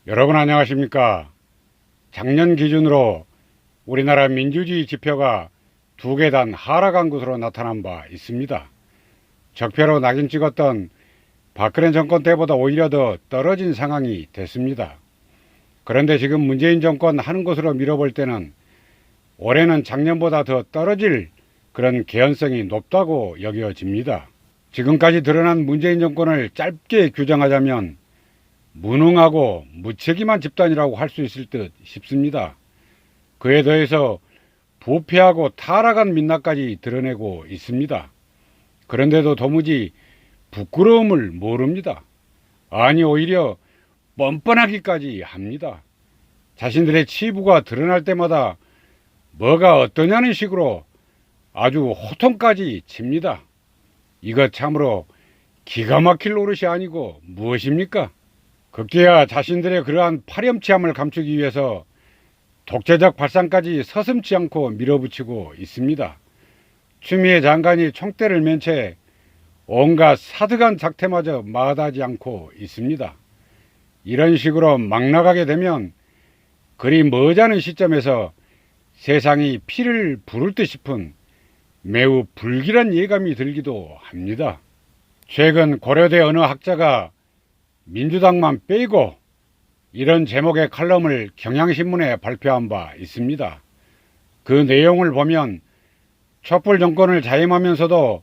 여러분 안녕하십니까? 작년 기준으로 우리나라 민주주의 지표가 2계단 하락한 것으로 나타난 바 있습니다. 적폐로 낙인 찍었던 박근혜 정권 때보다 오히려 더 떨어진 상황이 됐습니다. 그런데 지금 문재인 정권 하는 것으로 미뤄볼 때는 올해는 작년보다 더 떨어질 그런 개연성이 높다고 여겨집니다. 지금까지 드러난 문재인 정권을 짧게 규정하자면 무능하고 무책임한 집단이라고 할 수 있을 듯 싶습니다. 그에 더해서 부패하고 타락한 민낯까지 드러내고 있습니다. 그런데도 도무지 부끄러움을 모릅니다. 아니 오히려 뻔뻔하기까지 합니다. 자신들의 치부가 드러날 때마다 뭐가 어떠냐는 식으로 아주 호통까지 칩니다. 이거 참으로 기가 막힐 노릇이 아니고 무엇입니까? 급기야 자신들의 그러한 파렴치함을 감추기 위해서 독재적 발상까지 서슴지 않고 밀어붙이고 있습니다. 추미애 장관이 총대를 맨 채 온갖 사득한 작태마저 마다하지 않고 있습니다. 이런 식으로 막 나가게 되면 그리 머지않은 시점에서 세상이 피를 부를 듯 싶은 매우 불길한 예감이 들기도 합니다. 최근 고려대 어느 학자가 민주당만 빼고 이런 제목의 칼럼을 경향신문에 발표한 바 있습니다. 그 내용을 보면 촛불 정권을 자임하면서도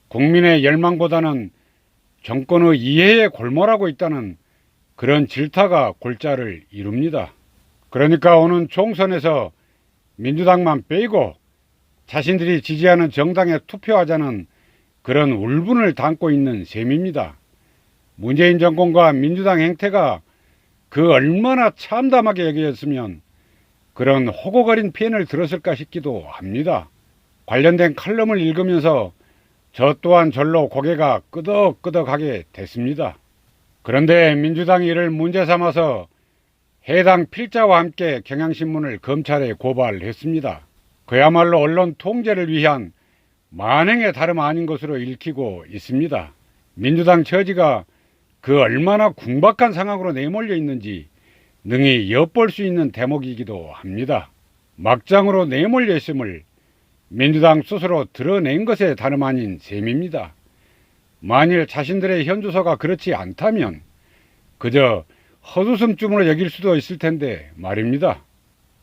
국민의 열망보다는 정권의 이해에 골몰하고 있다는 그런 질타가 골자를 이룹니다. 그러니까 오는 총선에서 민주당만 빼고 자신들이 지지하는 정당에 투표하자는 그런 울분을 담고 있는 셈입니다. 문재인 정권과 민주당 행태가 그 얼마나 참담하게 여겨졌으면 그런 호곡어린 표현을 들었을까 싶기도 합니다. 관련된 칼럼을 읽으면서 저 또한 절로 고개가 끄덕끄덕하게 됐습니다. 그런데 민주당이 이를 문제 삼아서 해당 필자와 함께 경향신문을 검찰에 고발했습니다. 그야말로 언론 통제를 위한 만행의 다름 아닌 것으로 읽히고 있습니다. 민주당 처지가 그 얼마나 궁박한 상황으로 내몰려 있는지 능히 엿볼 수 있는 대목이기도 합니다. 막장으로 내몰려 있음을 민주당 스스로 드러낸 것에 다름 아닌 셈입니다. 만일 자신들의 현주소가 그렇지 않다면 그저 헛웃음쯤으로 여길 수도 있을 텐데 말입니다.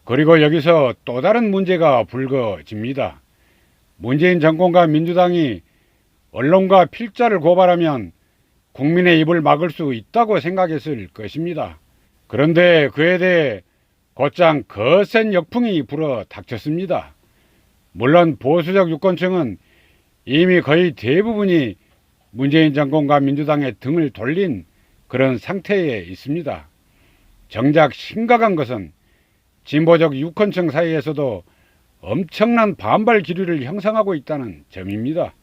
그리고 여기서 또 다른 문제가 불거집니다. 문재인 정권과 민주당이 언론과 필자를 고발하면 국민의 입을 막을 수 있다고 생각했을 것입니다. 그런데 그에 대해 곧장 거센 역풍이 불어 닥쳤습니다. 물론 보수적 유권층은 이미 거의 대부분이 문재인 정권과 민주당의 등을 돌린 그런 상태에 있습니다. 정작 심각한 것은 진보적 유권층 사이에서도 엄청난 반발 기류를 형성하고 있다는 점입니다.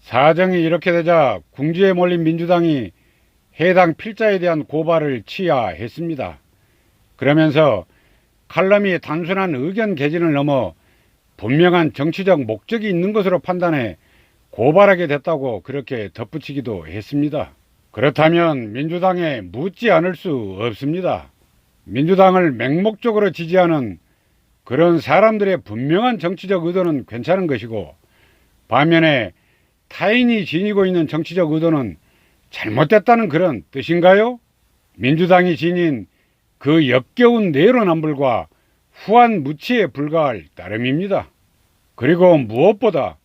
사정이 이렇게 되자 궁지에 몰린 민주당이 해당 필자에 대한 고발을 취하했습니다. 그러면서 칼럼이 단순한 의견 개진을 넘어 분명한 정치적 목적이 있는 것으로 판단해 고발하게 됐다고 그렇게 덧붙이기도 했습니다. 그렇다면 민주당에 묻지 않을 수 없습니다. 민주당을 맹목적으로 지지하는 그런 사람들의 분명한 정치적 의도는 괜찮은 것이고 반면에 타인이 지니고 있는 정치적 의도는 잘못됐다는 그런 뜻인가요? 민주당이 지닌 그 역겨운 내로남불과 후한 무치에 불과할 따름입니다. 그리고 무엇보다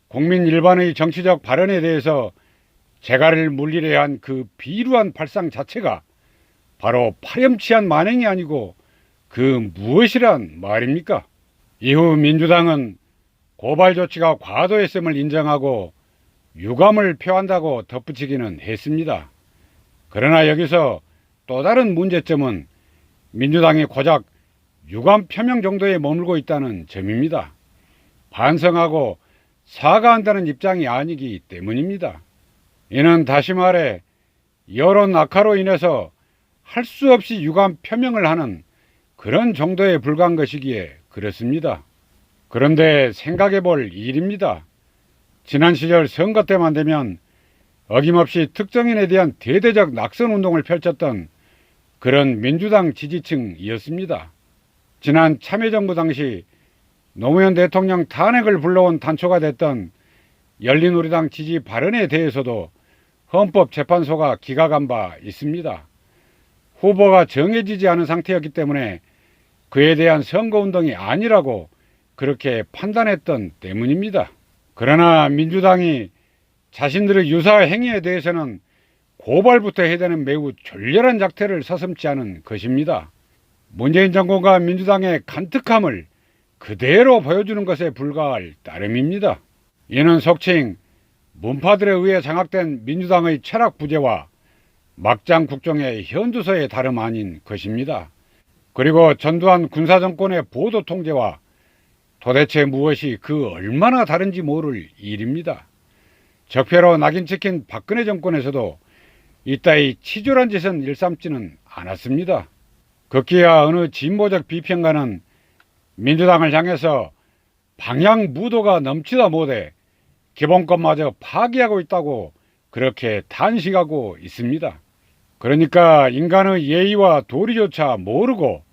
국민 일반의 정치적 발언에 대해서 재갈을 물리려야 한 그 비루한 발상 자체가 바로 파렴치한 만행이 아니고 그 무엇이란 말입니까? 이후 민주당은 고발 조치가 과도했음을 인정하고 유감을 표한다고 덧붙이기는 했습니다. 그러나 여기서 또 다른 문제점은 민주당이 고작 유감 표명 정도에 머물고 있다는 점입니다. 반성하고 사과한다는 입장이 아니기 때문입니다. 이는 다시 말해 여론 악화로 인해서 할 수 없이 유감 표명을 하는 그런 정도에 불과한 것이기에 그렇습니다. 그런데 생각해 볼 일입니다. 지난 시절 선거 때만 되면 어김없이 특정인에 대한 대대적 낙선운동을 펼쳤던 그런 민주당 지지층이었습니다. 지난 참여정부 당시 노무현 대통령 탄핵을 불러온 단초가 됐던 열린우리당 지지 발언에 대해서도 헌법재판소가 기각한 바 있습니다. 후보가 정해지지 않은 상태였기 때문에 그에 대한 선거운동이 아니라고 그렇게 판단했던 때문입니다. 그러나 민주당이 자신들의 유사 행위에 대해서는 고발부터 해야 되는 매우 졸렬한 작태를 서슴지 않은 것입니다. 문재인 정권과 민주당의 간특함을 그대로 보여주는 것에 불과할 따름입니다. 이는 속칭 문파들에 의해 장악된 민주당의 철학 부재와 막장 국정의 현주소에 다름 아닌 것입니다. 그리고 전두환 군사정권의 보도 통제와 도대체 무엇이 그 얼마나 다른지 모를 일입니다. 적폐로 낙인 찍힌 박근혜 정권에서도 이따위 치졸한 짓은 일삼지는 않았습니다. 급기야 어느 진보적 비평가는 민주당을 향해서 방향 무도가 넘치다 못해 기본권마저 파기하고 있다고 그렇게 탄식하고 있습니다. 그러니까 인간의 예의와 도리조차 모르고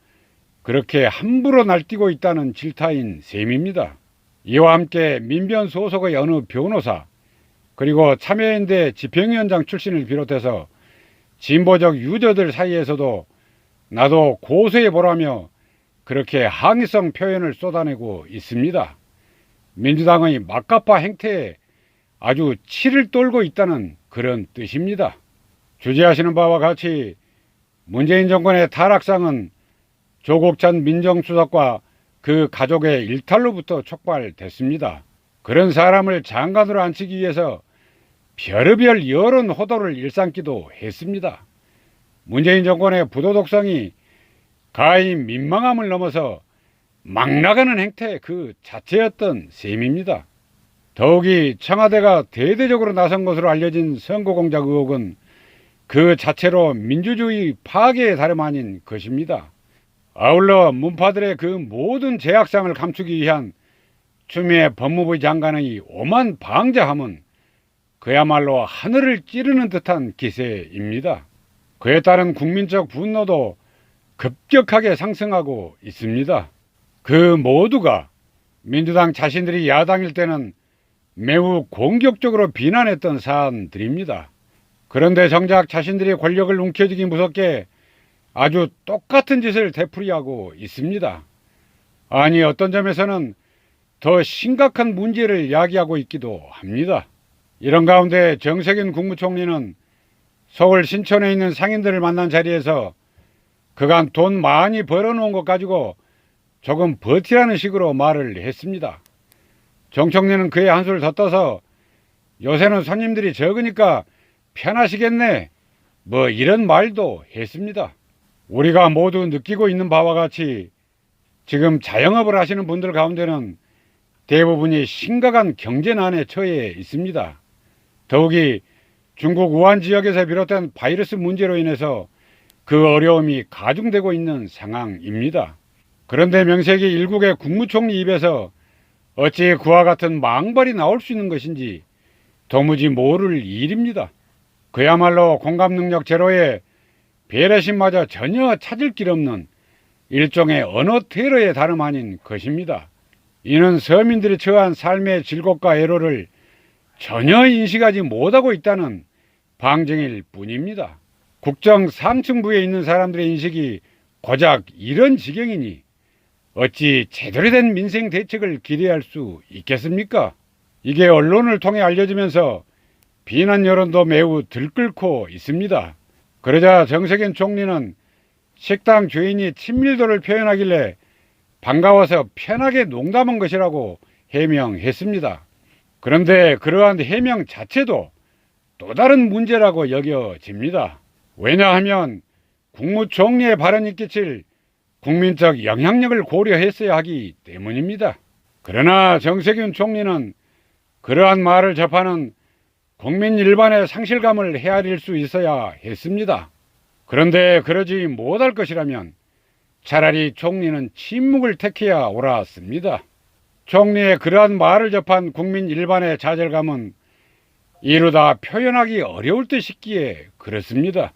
그렇게 함부로 날뛰고 있다는 질타인 셈입니다. 이와 함께 민변 소속의 어느 변호사 그리고 참여연대 집행위원장 출신을 비롯해서 진보적 유저들 사이에서도 나도 고소해보라며 그렇게 항의성 표현을 쏟아내고 있습니다. 민주당의 막가파 행태에 아주 치를 떨고 있다는 그런 뜻입니다. 주재하시는 바와 같이 문재인 정권의 타락상은 조국 전 민정수석과 그 가족의 일탈로부터 촉발됐습니다. 그런 사람을 장관으로 앉히기 위해서 별의별 여론 호도를 일삼기도 했습니다. 문재인 정권의 부도덕성이 가히 민망함을 넘어서 막 나가는 행태 그 자체였던 셈입니다. 더욱이 청와대가 대대적으로 나선 것으로 알려진 선거공작 의혹은 그 자체로 민주주의 파괴에 다름 아닌 것입니다. 아울러 문파들의 그 모든 제약상을 감추기 위한 추미애 법무부 장관의 오만 방자함은 그야말로 하늘을 찌르는 듯한 기세입니다. 그에 따른 국민적 분노도 급격하게 상승하고 있습니다. 그 모두가 민주당 자신들이 야당일 때는 매우 공격적으로 비난했던 사안들입니다. 그런데 정작 자신들이 권력을 움켜쥐기 무섭게 아주 똑같은 짓을 되풀이하고 있습니다. 아니 어떤 점에서는 더 심각한 문제를 야기하고 있기도 합니다. 이런 가운데 정세균 국무총리는 서울 신촌에 있는 상인들을 만난 자리에서 그간 돈 많이 벌어놓은 것 가지고 조금 버티라는 식으로 말을 했습니다. 정 총리는 그에 한술 더 떠서 요새는 손님들이 적으니까 편하시겠네 뭐 이런 말도 했습니다. 우리가 모두 느끼고 있는 바와 같이 지금 자영업을 하시는 분들 가운데는 대부분이 심각한 경제난에 처해 있습니다. 더욱이 중국 우한 지역에서 비롯된 바이러스 문제로 인해서 그 어려움이 가중되고 있는 상황입니다. 그런데 명색이 일국의 국무총리 입에서 어찌 그와 같은 망발이 나올 수 있는 것인지 도무지 모를 일입니다. 그야말로 공감능력 제로에 배려심마저 전혀 찾을 길 없는 일종의 언어 테러에 다름 아닌 것입니다. 이는 서민들이 처한 삶의 질곡과 애로를 전혀 인식하지 못하고 있다는 방증일 뿐입니다. 국정 상층부에 있는 사람들의 인식이 고작 이런 지경이니 어찌 제대로 된 민생 대책을 기대할 수 있겠습니까? 이게 언론을 통해 알려지면서 비난 여론도 매우 들끓고 있습니다. 그러자 정세균 총리는 식당 주인이 친밀도를 표현하길래 반가워서 편하게 농담한 것이라고 해명했습니다. 그런데 그러한 해명 자체도 또 다른 문제라고 여겨집니다. 왜냐하면 국무총리의 발언이 끼칠 국민적 영향력을 고려했어야 하기 때문입니다. 그러나 정세균 총리는 그러한 말을 접하는 국민 일반의 상실감을 헤아릴 수 있어야 했습니다. 그런데 그러지 못할 것이라면 차라리 총리는 침묵을 택해야 옳았습니다. 총리의 그러한 말을 접한 국민 일반의 좌절감은 이루다 표현하기 어려울 듯 싶기에 그렇습니다.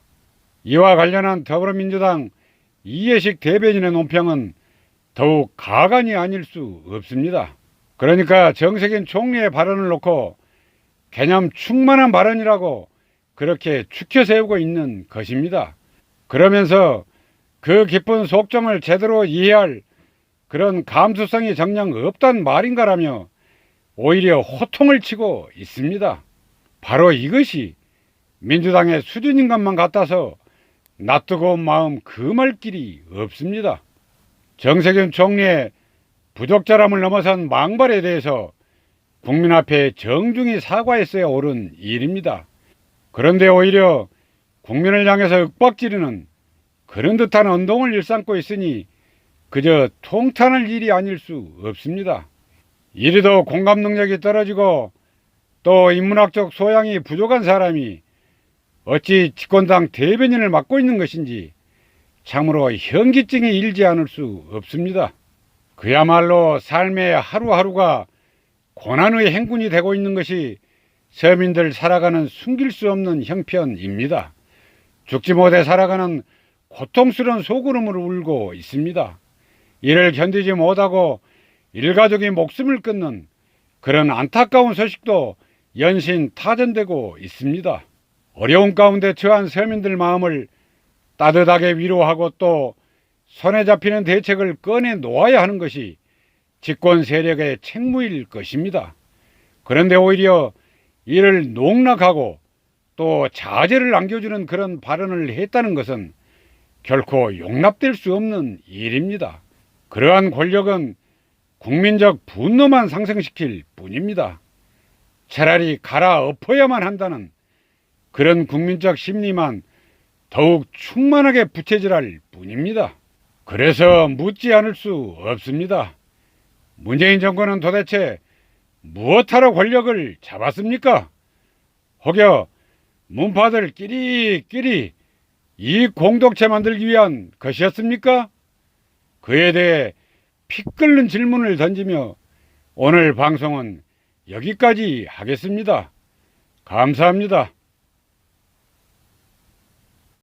이와 관련한 더불어민주당 이해식 대변인의 논평은 더욱 가관이 아닐 수 없습니다. 그러니까 정세균 총리의 발언을 놓고 개념 충만한 발언이라고 그렇게 추켜 세우고 있는 것입니다. 그러면서 그 깊은 속정을 제대로 이해할 그런 감수성이 정녕 없단 말인가라며 오히려 호통을 치고 있습니다. 바로 이것이 민주당의 수준인 것만 같아서 낯뜨거운 마음 금할 길이 없습니다. 정세균 총리의 부적절함을 넘어선 망발에 대해서 국민 앞에 정중히 사과했어야 옳은 일입니다. 그런데 오히려 국민을 향해서 윽박지르는 그런 듯한 언동을 일삼고 있으니 그저 통탄할 일이 아닐 수 없습니다. 이리도 공감 능력이 떨어지고 또 인문학적 소양이 부족한 사람이 어찌 집권당 대변인을 맡고 있는 것인지 참으로 현기증이 일지 않을 수 없습니다. 그야말로 삶의 하루하루가 고난의 행군이 되고 있는 것이 서민들 살아가는 숨길 수 없는 형편입니다. 죽지 못해 살아가는 고통스러운 속구름을 울고 있습니다. 이를 견디지 못하고 일가족이 목숨을 끊는 그런 안타까운 소식도 연신 타전되고 있습니다. 어려운 가운데 처한 서민들 마음을 따뜻하게 위로하고 또 손에 잡히는 대책을 꺼내 놓아야 하는 것이 집권 세력의 책무일 것입니다. 그런데 오히려 이를 농락하고 또 자제를 안겨주는 그런 발언을 했다는 것은 결코 용납될 수 없는 일입니다. 그러한 권력은 국민적 분노만 상승시킬 뿐입니다. 차라리 갈아엎어야만 한다는 그런 국민적 심리만 더욱 충만하게 부채질할 뿐입니다. 그래서 묻지 않을 수 없습니다. 문재인 정권은 도대체 무엇하러 권력을 잡았습니까? 혹여 문파들 끼리끼리 이익 공동체 만들기 위한 것이었습니까? 그에 대해 피 끓는 질문을 던지며 오늘 방송은 여기까지 하겠습니다. 감사합니다.